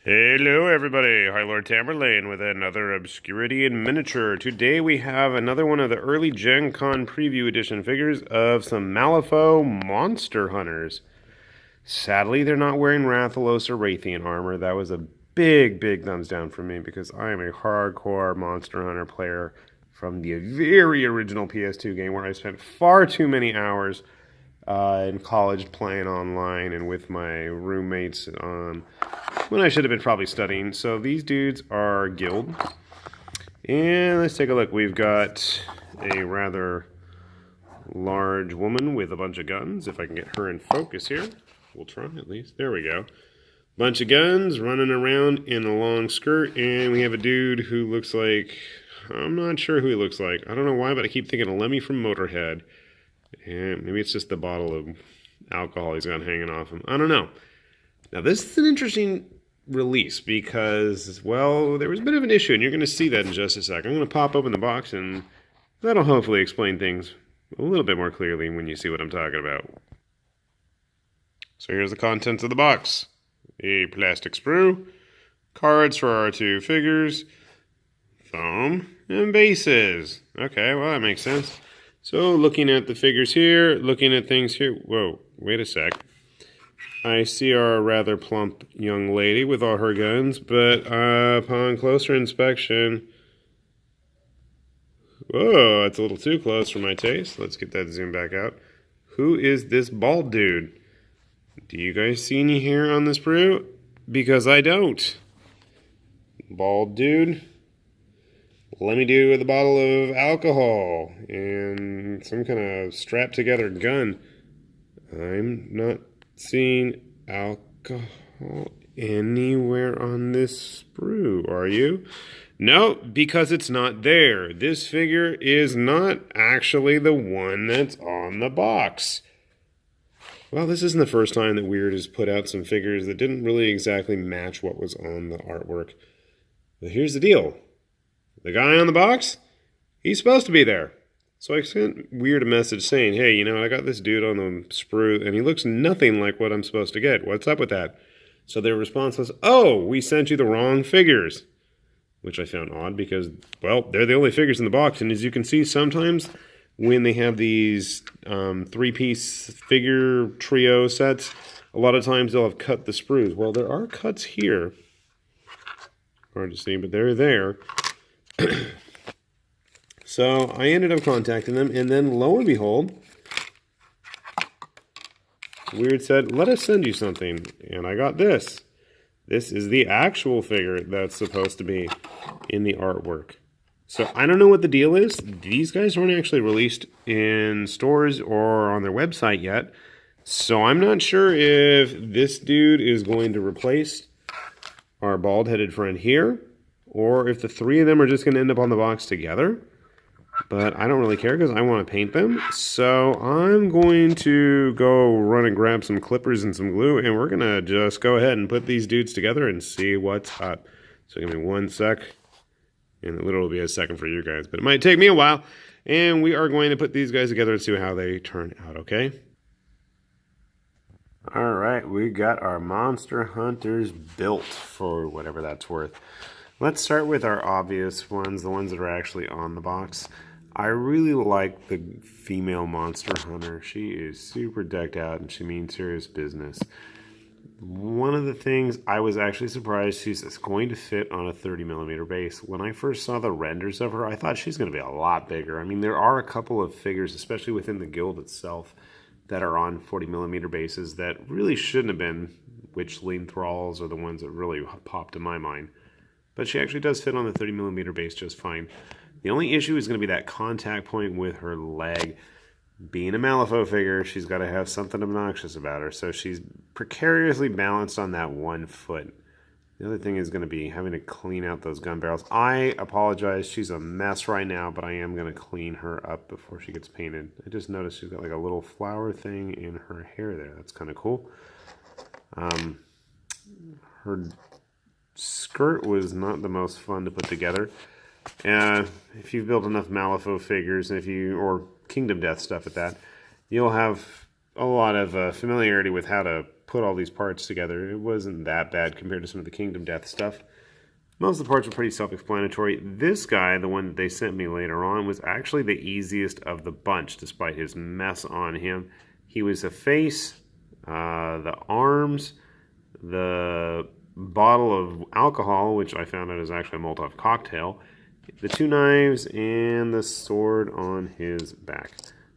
Hello everybody, High Lord Tamerlane with another Obscurity in Miniature. Today we have another one of the early Gen Con preview edition figures of some Malifaux Monster Hunters. Sadly, they're not wearing Rathalos or Raytheon armor. That was a big thumbs down for me because I am a hardcore Monster Hunter player from the very original PS2 game where I spent far too many hours in college playing online and with my roommates when I should have been probably studying. So these dudes are guild. And let's take a look. We've got a rather large woman with a bunch of guns. If I can get her in focus here. We'll try at least. There we go. Bunch of guns running around in a long skirt. And we have a dude who looks like... I'm not sure who he looks like. I don't know why, but I keep thinking of Lemmy from Motorhead. And maybe it's just the bottle of alcohol he's got hanging off him. I don't know. Now, this is an interesting release because, well, there was a bit of an issue, and you're going to see that in just a sec. I'm going to pop open the box, and that'll hopefully explain things a little bit more clearly when you see what I'm talking about. So here's the contents of the box. A plastic sprue, cards for our two figures, foam, and bases. Okay, well, that makes sense. So, looking at the figures here, looking at things here. Whoa, wait a sec. I see our rather plump young lady with all her guns, but upon closer inspection... Whoa, that's a little too close for my taste. Let's get that zoom back out. Who is this bald dude? Do you guys see any hair on this sprue? Because I don't. Bald dude. Let me do with a bottle of alcohol and some kind of strapped together gun. I'm not seeing alcohol anywhere on this sprue, are you? No, because it's not there. This figure is not actually the one that's on the box. Well, this isn't the first time that Wyrd has put out some figures that didn't really exactly match what was on the artwork. But here's the deal. The guy on the box, he's supposed to be there. So I sent Wyrd a message saying, hey, you know, I got this dude on the sprue, and he looks nothing like what I'm supposed to get. What's up with that? So their response was, oh, we sent you the wrong figures. Which I found odd because, well, they're the only figures in the box. And as you can see, sometimes when they have these three-piece figure trio sets, a lot of times they'll have cut the sprues. Well, there are cuts here. Hard to see, but they're there. So I ended up contacting them, and then lo and behold, Wyrd said, let us send you something. And I got this. This is the actual figure that's supposed to be in the artwork. So I don't know what the deal is. These guys aren't actually released in stores or on their website yet. So I'm not sure if this dude is going to replace our bald-headed friend here, or if the three of them are just going to end up on the box together. But I don't really care because I want to paint them. So I'm going to go run and grab some clippers and some glue, and we're going to just go ahead and put these dudes together and see what's up. So give me 1 sec, and it literally will be a second for you guys, but it might take me a while. And we are going to put these guys together and see how they turn out, okay? All right, we got our Monster Hunters built for whatever that's worth. Let's start with our obvious ones, the ones that are actually on the box. I really like the female Monster Hunter. She is super decked out and she means serious business. One of the things I was actually surprised she's going to fit on a 30mm base. When I first saw the renders of her, I thought she's going to be a lot bigger. I mean, there are a couple of figures, especially within the guild itself, that are on 40mm bases that really shouldn't have been. Witchling Thralls are the ones that really popped in my mind. But she actually does fit on the 30mm base just fine. The only issue is going to be that contact point with her leg. Being a Malifaux figure, she's got to have something obnoxious about her. So she's precariously balanced on that 1 foot. The other thing is going to be having to clean out those gun barrels. I apologize. She's a mess right now, but I am going to clean her up before she gets painted. I just noticed she's got like a little flower thing in her hair there. That's kind of cool. Her skirt was not the most fun to put together. If you've built enough Malifaux figures, or Kingdom Death stuff at that, you'll have a lot of familiarity with how to put all these parts together. It wasn't that bad compared to some of the Kingdom Death stuff. Most of the parts were pretty self-explanatory. This guy, the one that they sent me later on, was actually the easiest of the bunch, despite his mess on him. He was the face, the arms, the bottle of alcohol, which I found out is actually a Molotov cocktail, the 2 knives, and the sword on his back.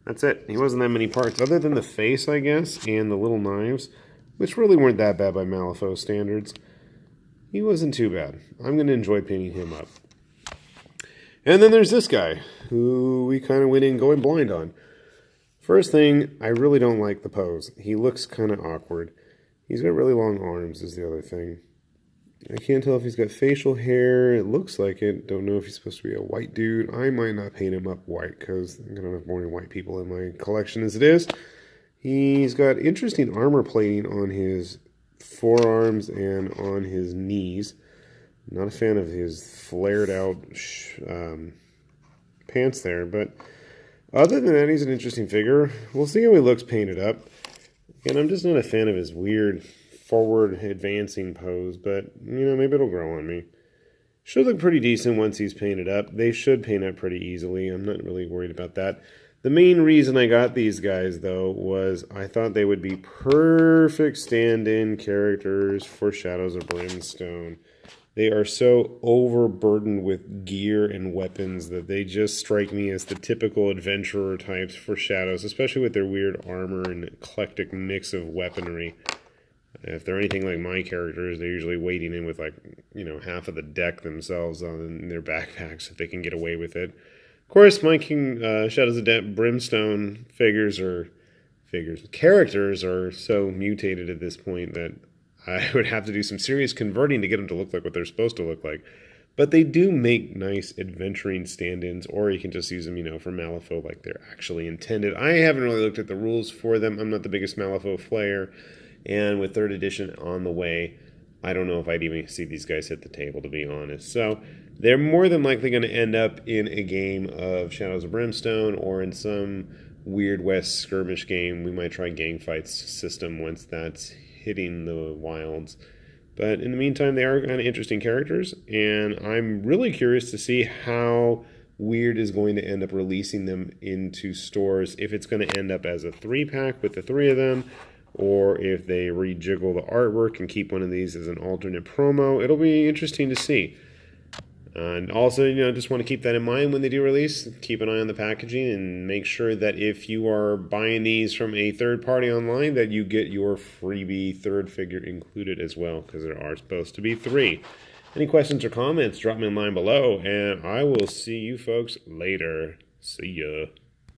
That's it. He wasn't that many parts, other than the face, I guess, and the little knives, which really weren't that bad by Malifaux standards. He wasn't too bad. I'm going to enjoy painting him up. And then there's this guy, who we kind of went in going blind on. First thing, I really don't like the pose. He looks kind of awkward. He's got really long arms is the other thing. I can't tell if he's got facial hair. It looks like it. Don't know if he's supposed to be a white dude. I might not paint him up white because I don't have more white people in my collection as it is. He's got interesting armor plating on his forearms and on his knees. Not a fan of his flared out pants there, but other than that, he's an interesting figure. We'll see how he looks painted up. And I'm just not a fan of his weird forward advancing pose, but you know, maybe it'll grow on me. Should look pretty decent once he's painted up. They should paint up pretty easily. I'm not really worried about that. The main reason I got these guys, though, was I thought they would be perfect stand-in characters for Shadows of Brimstone. They are so overburdened with gear and weapons that they just strike me as the typical adventurer types for Shadows, especially with their weird armor and eclectic mix of weaponry. If they're anything like my characters, they're usually wading in with, like, you know, half of the deck themselves on their backpacks if they can get away with it. Of course, my Shadows of Brimstone characters are so mutated at this point that I would have to do some serious converting to get them to look like what they're supposed to look like. But they do make nice adventuring stand-ins, or you can just use them, you know, for Malifaux like they're actually intended. I haven't really looked at the rules for them. I'm not the biggest Malifaux player. And with 3rd edition on the way, I don't know if I'd even see these guys hit the table, to be honest. So they're more than likely going to end up in a game of Shadows of Brimstone or in some Weird West skirmish game. We might try Gang Fights system once that's hitting the wilds. But in the meantime, they are kind of interesting characters, and I'm really curious to see how Wyrd is going to end up releasing them into stores, if it's going to end up as a 3-pack with the 3 of them, or if they rejiggle the artwork and keep one of these as an alternate promo. It'll be interesting to see. And also, you know, just want to keep that in mind when they do release. Keep an eye on the packaging and make sure that if you are buying these from a third party online, that you get your freebie 3rd figure included as well, because there are supposed to be 3. Any questions or comments, drop me a line below, and I will see you folks later. See ya.